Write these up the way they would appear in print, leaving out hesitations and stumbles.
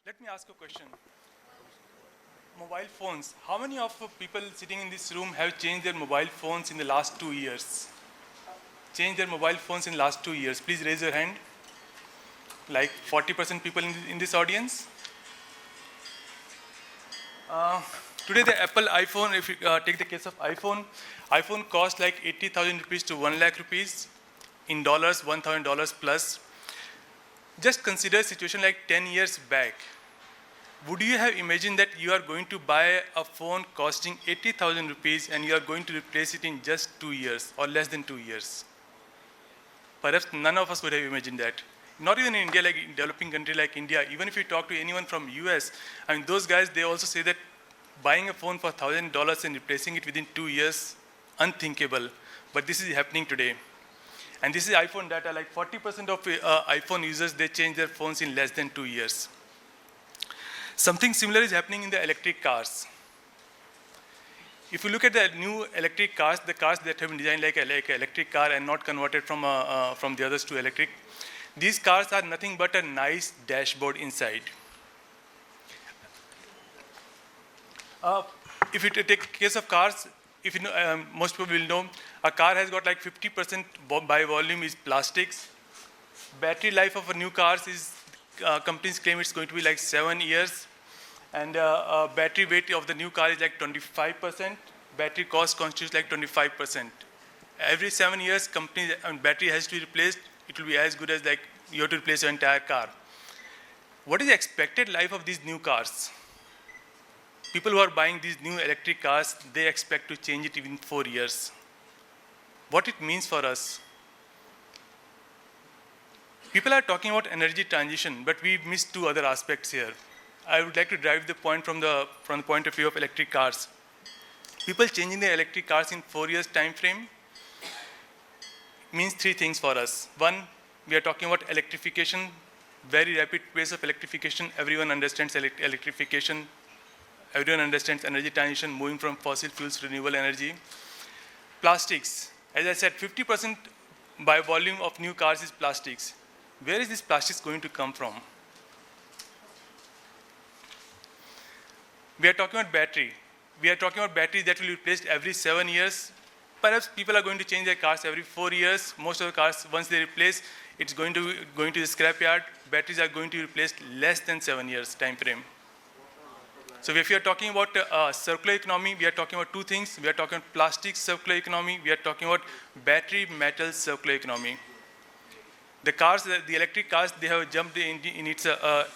Let me ask a question. Mobile phones. How many of people sitting in this room have changed their mobile phones in the last 2 years? Changed their mobile phones in the last 2 years. Please raise your hand. Like 40% people in this audience. Today the Apple iPhone, if you take the case of iPhone costs like 80,000 rupees to 1 lakh rupees. In dollars, $1,000 plus. Just consider a situation like 10 years back. Would you have imagined that you are going to buy a phone costing 80,000 rupees and you are going to replace it in just 2 years or less than 2 years? Perhaps none of us would have imagined that. Not even in India, like in developing country like India, even if you talk to anyone from US, I mean, those guys, they also say that buying a phone for $1,000 and replacing it within 2 years, unthinkable. But this is happening today. And this is iPhone data, like 40% of iPhone users, they change their phones in less than 2 years. Something similar is happening in the electric cars. If you look at the new electric cars, the cars that have been designed like an electric car and not converted from the others to electric, these cars are nothing but a nice dashboard inside. If you take case of cars, if you know, most people will know, a car has got like 50% by volume is plastics. Battery life of a new cars is, companies claim it's going to be like 7 years. And battery weight of the new car is like 25%. Battery cost constitutes like 25%. Every 7 years, battery has to be replaced. It will be as good as like you have to replace your entire car. What is the expected life of these new cars? People who are buying these new electric cars, they expect to change it within 4 years. What it means for us? People are talking about energy transition, but we missed two other aspects here. I would like to drive the point from the point of view of electric cars. People changing their electric cars in 4 years time frame means three things for us. One, we are talking about electrification, very rapid pace of electrification. Everyone understands electrification. Everyone understands energy transition, moving from fossil fuels to renewable energy. Plastics. As I said, 50% by volume of new cars is plastics. Where is this plastics going to come from? We are talking about battery. We are talking about batteries that will be replaced every 7 years. Perhaps people are going to change their cars every 4 years. Most of the cars, once they replace, it's going to the scrapyard. Batteries are going to be replaced less than 7 years time frame. So if you are talking about circular economy, we are talking about two things. We are talking about plastic circular economy. We are talking about battery metal circular economy. The cars, the electric cars, they have jumped in its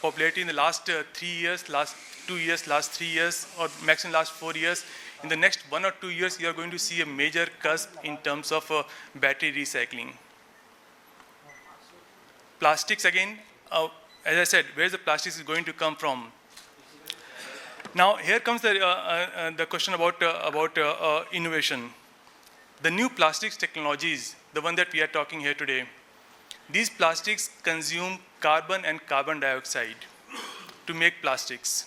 popularity in the last 3 years, last 2 years, last 3 years, or maximum last 4 years. In the next 1 or 2 years, you are going to see a major cusp in terms of battery recycling. Plastics again, as I said, where is the plastics is going to come from? Now here comes the question about innovation. The new plastics technologies, the one that we are talking here today, these plastics consume carbon and carbon dioxide to make plastics.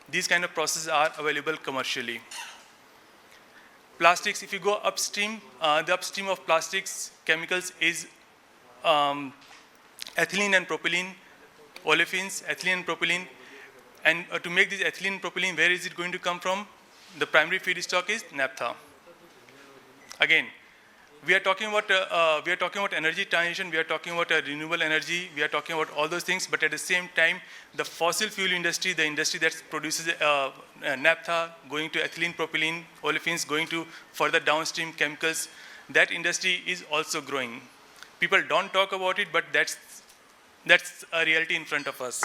These kind of processes are available commercially. Plastics, if you go upstream, the upstream of plastics chemicals is ethylene and propylene, olefins, ethylene and propylene. And to make this ethylene and propylene, where is it going to come from? The primary feedstock is naphtha. Again, we are talking about energy transition. We are talking about renewable energy. We are talking about all those things. But at the same time, the fossil fuel industry, the industry that produces naphtha, going to ethylene, propylene, olefins, going to further downstream chemicals, that industry is also growing. People don't talk about it, but that's a reality in front of us.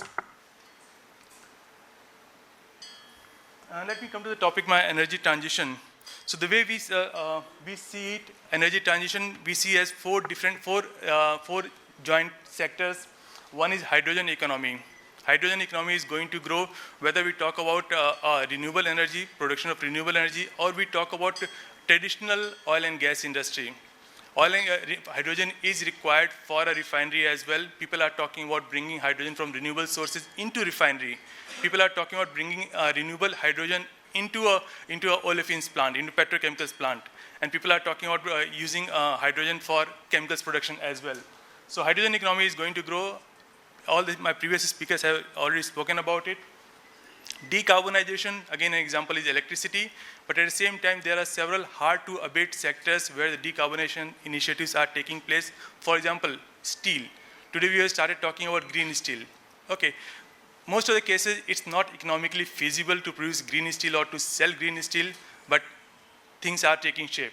Let me come to the topic, my energy transition. So the way we see it, energy transition, we see as four joint sectors. One is hydrogen economy. Hydrogen economy is going to grow, whether we talk about renewable energy, production of renewable energy, or we talk about traditional oil and gas industry. Hydrogen is required for a refinery as well. People are talking about bringing hydrogen from renewable sources into refinery. People are talking about bringing renewable hydrogen into a olefins plant, into petrochemicals plant. And people are talking about using hydrogen for chemicals production as well. So hydrogen economy is going to grow. my previous speakers have already spoken about it. Decarbonization, again an example is electricity, but at the same time there are several hard to abate sectors where the decarbonization initiatives are taking place. For example, steel. Today we have started talking about green steel. Okay, most of the cases it's not economically feasible to produce green steel or to sell green steel, but things are taking shape.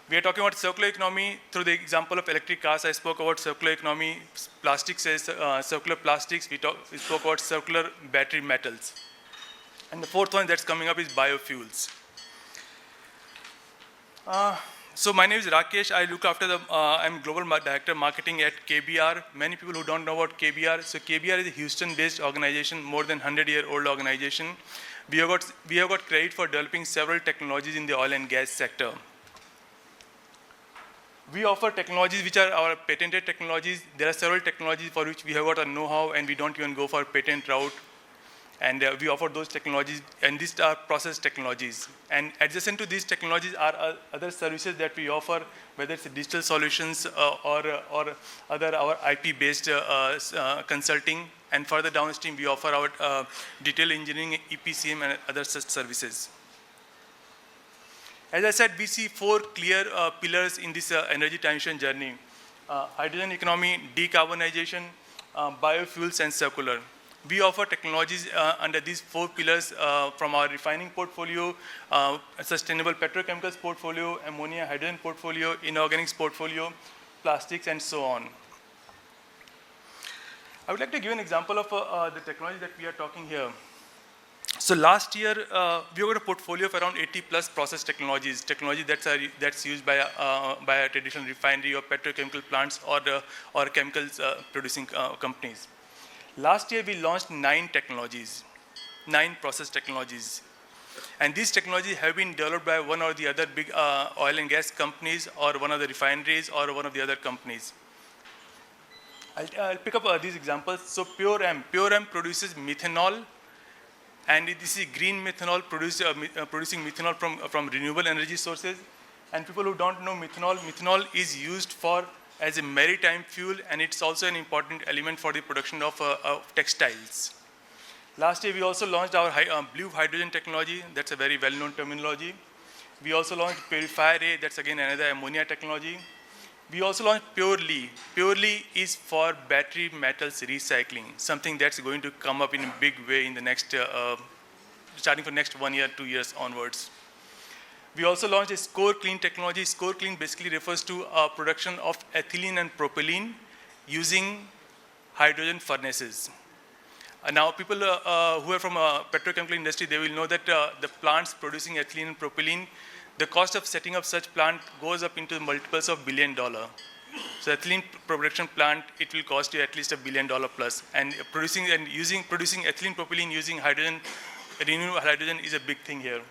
We are talking about circular economy through the example of electric cars. I spoke about circular economy, plastics, circular plastics. We spoke about circular battery metals. And the fourth one that's coming up is biofuels. So my name is Rakesh. I look after I'm Global Director Marketing at KBR. Many people who don't know about KBR. So KBR is a Houston-based organization, more than 100-year-old organization. We have got credit for developing several technologies in the oil and gas sector. We offer technologies which are our patented technologies. There are several technologies for which we have got a know-how and we don't even go for patent route. And we offer those technologies, and these are process technologies. And adjacent to these technologies are other services that we offer, whether it's digital solutions or other our IP-based consulting. And further downstream, we offer our detailed engineering, EPCM, and other such services. As I said, we see four clear pillars in this energy transition journey: hydrogen economy, decarbonization, biofuels, and circular. We offer technologies under these four pillars from our refining portfolio, sustainable petrochemicals portfolio, ammonia, hydrogen portfolio, inorganics portfolio, plastics, and so on. I would like to give an example of the technology that we are talking here. So last year, we got a portfolio of around 80 plus process technology that's used by a traditional refinery or petrochemical plants or chemicals producing companies. Last year, we launched 9 process technologies. And these technologies have been developed by one or the other big oil and gas companies or one of the refineries or one of the other companies. I'll pick up these examples. So Pure M produces methanol, and this is green methanol producing methanol from renewable energy sources. And people who don't know methanol is used as a maritime fuel, and it's also an important element for the production of textiles. Last year, we also launched our blue hydrogen technology. That's a very well-known terminology. We also launched Purifier A. That's again another ammonia technology. We also launched Purely. Purely is for battery metals recycling, something that's going to come up in a big way in the next, starting from next 1 year, 2 years onwards. We also launched a Score Clean technology. Score Clean basically refers to production of ethylene and propylene using hydrogen furnaces. Now, people who are from petrochemical industry, they will know that the plants producing ethylene and propylene, the cost of setting up such plant goes up into multiples of $1 billion. So ethylene production plant, it will cost you at least $1 billion plus. And producing ethylene propylene using hydrogen, renewable hydrogen is a big thing here.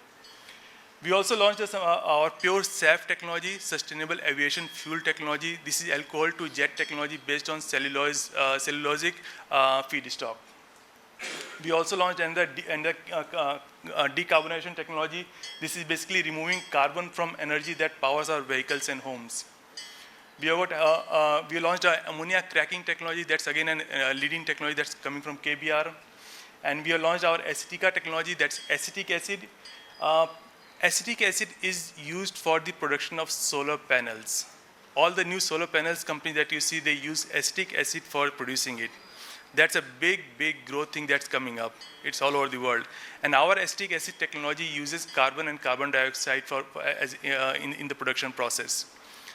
We also launched our Pure SAF technology, Sustainable Aviation Fuel technology. This is alcohol to jet technology based on cellulosic feedstock. We also launched another decarbonization technology. This is basically removing carbon from energy that powers our vehicles and homes. We launched an ammonia cracking technology. That's again a leading technology that's coming from KBR. And we have launched our Acetica technology. That's acetic acid. Acetic acid is used for the production of solar panels. All the new solar panels companies that you see, they use acetic acid for producing it. That's a big growth thing that's coming up. It's all over the world. And our acetic acid technology uses carbon and carbon dioxide in the production process.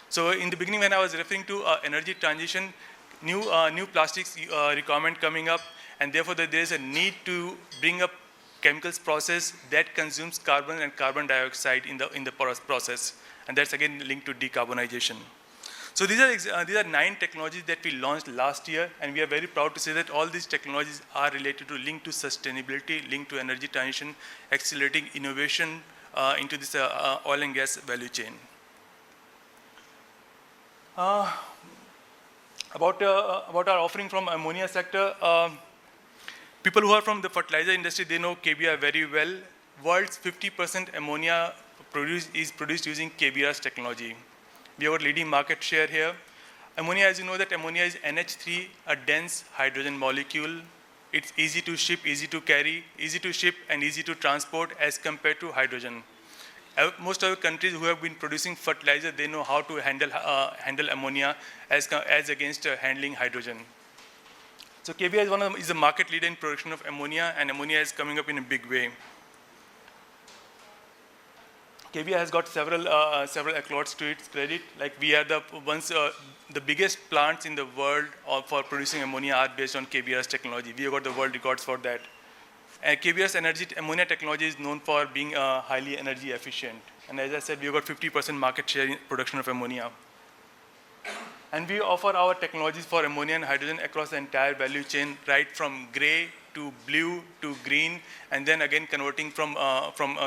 So in the beginning, when I was referring to energy transition, new plastics requirement coming up, and therefore there is a need to bring up chemicals process that consumes carbon and carbon dioxide in the process. And that's again linked to decarbonization. So these are 9 technologies that we launched last year, and we are very proud to say that all these technologies are related to linked to sustainability, linked to energy transition, accelerating innovation into this oil and gas value chain. About our offering from ammonia sector, people who are from the fertilizer industry, they know KBR very well. World's 50% ammonia is produced using KBR's technology. We have a leading market share here. Ammonia, as you know that ammonia is NH3, a dense hydrogen molecule. It's easy to ship, easy to carry, easy to ship, and easy to transport as compared to hydrogen. Most of the countries who have been producing fertilizer, they know how to handle ammonia as against handling hydrogen. So KBR is a market leader in production of ammonia, and ammonia is coming up in a big way. KBR has got several accolades to its credit. Like we are the biggest plants in the world for producing ammonia are based on KBR's technology. We have got the world records for that. And KBR's ammonia technology is known for being highly energy efficient. And as I said, we have got 50% market share in production of ammonia. And we offer our technologies for ammonia and hydrogen across the entire value chain, right from gray to blue to green, and then again converting from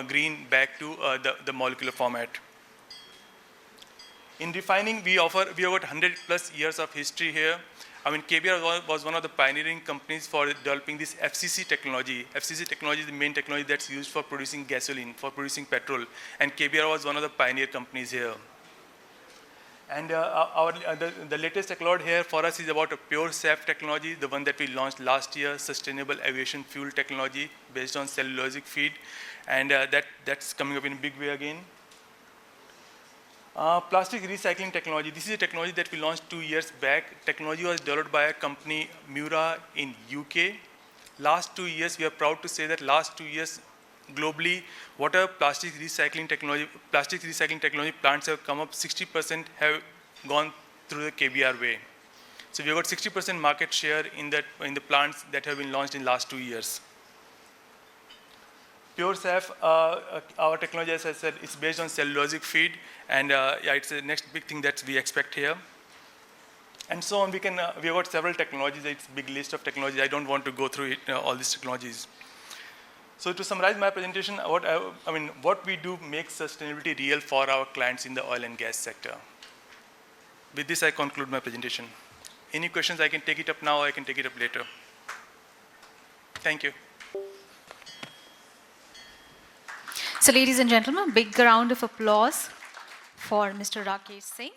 green back to the molecular format. In refining, we have got 100 plus years of history here. I mean, KBR was one of the pioneering companies for developing this FCC technology. FCC technology is the main technology that's used for producing gasoline, for producing petrol. And KBR was one of the pioneer companies here. And the latest accolade here for us is about a pure SAF technology, the one that we launched last year, sustainable aviation fuel technology based on cellulosic feed. And that's coming up in a big way again. Plastic recycling technology. This is a technology that we launched 2 years back. Technology was developed by a company, Mura, in UK. Last 2 years, we are proud to say that last 2 years, globally, whatever plastic recycling technology plants have come up, 60% have gone through the KBR way. So we have got 60% market share in the plants that have been launched in last 2 years. Pure SAF, our technology, as I said, is based on cellulosic feed, and it's the next big thing that we expect here. And so on, we have got several technologies. It's a big list of technologies. I don't want to go through all these technologies. So to summarize my presentation, what we do makes sustainability real for our clients in the oil and gas sector. With this, I conclude my presentation. Any questions, I can take it up now, or I can take it up later. Thank you. So ladies and gentlemen, big round of applause for Mr. Rakesh Singh.